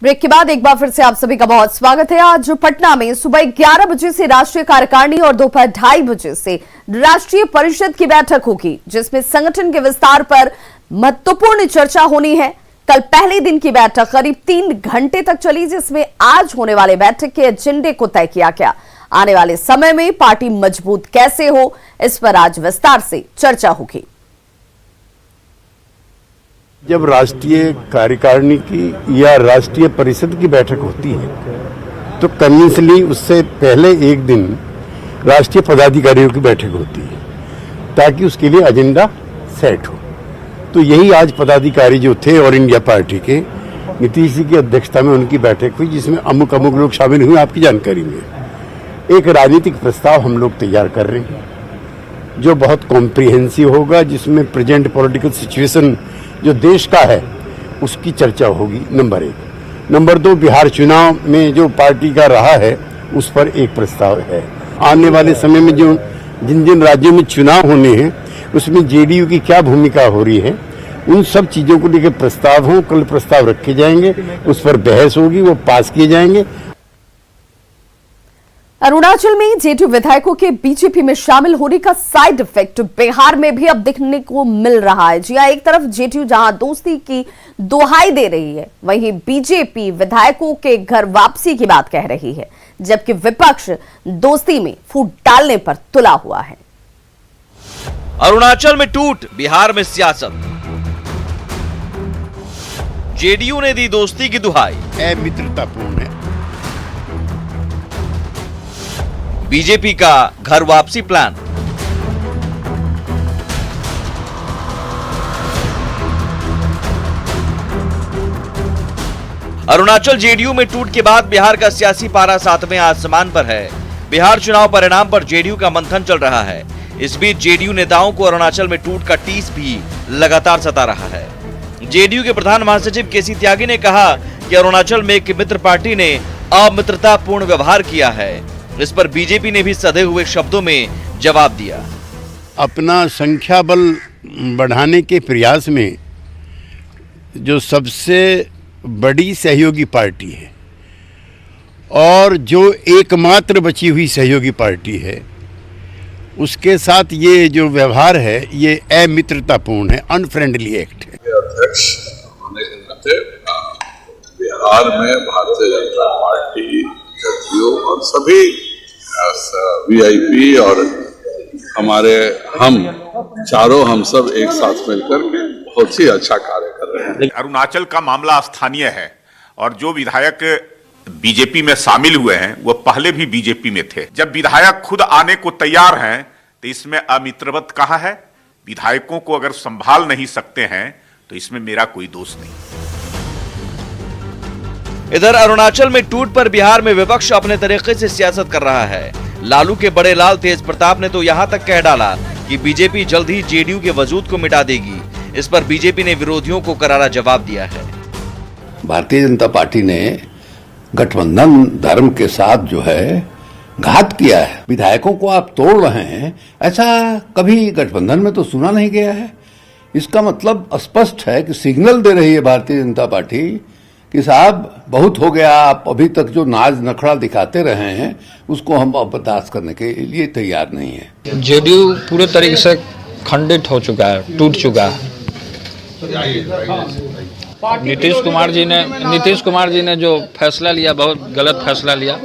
Break के बाद एक बार फिर से आप सभी का बहुत स्वागत है। आज पटना में सुबह 11 बजे से राष्ट्रीय कार्यकारिणी और दोपहर 2:30 बजे से राष्ट्रीय परिषद की बैठक होगी, जिसमें संगठन के विस्तार पर महत्वपूर्ण चर्चा होनी है। कल पहले दिन की बैठक करीब 3 घंटे तक चली, जिसमें आज होने वाले बैठक के एजेंडे को तय किया गया। आने वाले समय में पार्टी मजबूत कैसे हो, इस पर आज विस्तार से चर्चा होगी। जब राष्ट्रीय कार्यकारिणी की या राष्ट्रीय परिषद की बैठक होती है तो कन्विंसली उससे पहले एक दिन राष्ट्रीय पदाधिकारियों की बैठक होती है, ताकि उसके लिए एजेंडा सेट हो। तो यही आज पदाधिकारी जो थे ऑल इंडिया पार्टी के, नीतीश जी की अध्यक्षता में उनकी बैठक हुई, जिसमें अमुक लोग शामिल हुए। आपकी जानकारी में एक राजनीतिक प्रस्ताव हम लोग तैयार कर रहे हैं जो बहुत कॉम्प्रिहेंसिव होगा, जिसमें प्रेजेंट पॉलिटिकल सिचुएशन जो देश का है उसकी चर्चा होगी, नंबर 1। नंबर 2, बिहार चुनाव में जो पार्टी का रहा है उस पर एक प्रस्ताव है। आने वाले समय में जो जिन जिन राज्यों में चुनाव होने हैं उसमें जेडीयू की क्या भूमिका हो रही है, उन सब चीजों को लेकर प्रस्ताव हों। कल प्रस्ताव रखे जाएंगे, उस पर बहस होगी, वो पास किए जाएंगे। अरुणाचल में जेडीयू विधायकों के बीजेपी में शामिल होने का साइड इफेक्ट बिहार में भी अब दिखने को मिल रहा है। जी हां, एक तरफ जेडीयू जहां दोस्ती की दुहाई दे रही है, वहीं बीजेपी विधायकों के घर वापसी की बात कह रही है, जबकि विपक्ष दोस्ती में फूट डालने पर तुला हुआ है। अरुणाचल में टूट, बिहार में सियासत। जेडीयू ने दी दोस्ती की दुहाई, अमित्रतापूर्ण है। बीजेपी का घर वापसी प्लान। अरुणाचल जेडीयू में टूट के बाद बिहार का सियासी पारा 7वें आसमान पर है। बिहार चुनाव परिणाम पर जेडीयू का मंथन चल रहा है। इस बीच जेडीयू नेताओं को अरुणाचल में टूट का टीस भी लगातार सता रहा है। जेडीयू के प्रधान महासचिव केसी त्यागी ने कहा कि अरुणाचल में एक मित्र पार्टी ने अमित्रतापूर्ण व्यवहार किया है। इस पर बीजेपी ने भी सधे हुए शब्दों में जवाब दिया। अपना संख्या बल बढ़ाने के प्रयास में जो सबसे बड़ी सहयोगी पार्टी है और जो एकमात्र बची हुई सहयोगी पार्टी है, उसके साथ ये जो व्यवहार है ये अमित्रतापूर्ण है, अनफ्रेंडली एक्ट है। अध्यक्ष होने के नाते बिहार में भारतीय जनता पार्टी, जेडीयू और सभी वीआईपी और हमारे हम सब एक साथ मिलकर के बहुत ही अच्छा कार्य कर रहे हैं। अरुणाचल का मामला स्थानीय है और जो विधायक बीजेपी में शामिल हुए हैं वो पहले भी बीजेपी में थे। जब विधायक खुद आने को तैयार हैं तो इसमें अमित्रवत कहा है। विधायकों को अगर संभाल नहीं सकते हैं तो इसमें मेरा कोई दोष नहीं। इधर अरुणाचल में टूट पर बिहार में विपक्ष अपने तरीके से सियासत कर रहा है। लालू के बड़े लाल तेज प्रताप ने तो यहां तक कह डाला कि बीजेपी जल्द ही जेडीयू के वजूद को मिटा देगी। इस पर बीजेपी ने विरोधियों को करारा जवाब दिया है। भारतीय जनता पार्टी ने गठबंधन धर्म के साथ जो है घात किया है। विधायकों को आप तोड़ रहे हैं, ऐसा कभी गठबंधन में तो सुना नहीं गया है। इसका मतलब स्पष्ट है कि सिग्नल दे रही है भारतीय जनता पार्टी कि साहब बहुत हो गया, आप अभी तक जो नाज नखड़ा दिखाते रहे हैं उसको हम अब बर्दाश्त करने के लिए तैयार नहीं है। जेडीयू पूरे तरीके से खंडित हो चुका है, टूट चुका है। नीतीश कुमार जी ने जो फैसला लिया, बहुत गलत फैसला लिया।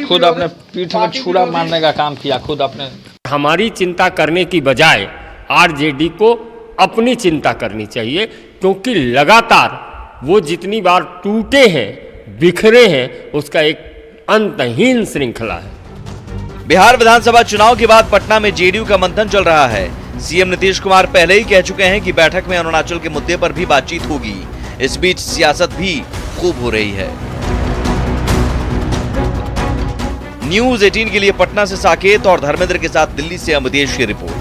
खुद अपने पीठ में छुरा मारने का काम किया, खुद अपने। हमारी चिंता करने की बजाय आरजेडी को अपनी चिंता करनी चाहिए, क्योंकि लगातार वो जितनी बार टूटे हैं, बिखरे हैं, उसका एक अंतहीन श्रृंखला है। बिहार विधानसभा चुनाव के बाद पटना में जेडीयू का मंथन चल रहा है। सीएम नीतीश कुमार पहले ही कह चुके हैं कि बैठक में अरुणाचल के मुद्दे पर भी बातचीत होगी। इस बीच सियासत भी खूब हो रही है। न्यूज़ 18 के लिए पटना से साकेत और धर्मेंद्र के साथ दिल्ली से अमदेश की रिपोर्ट।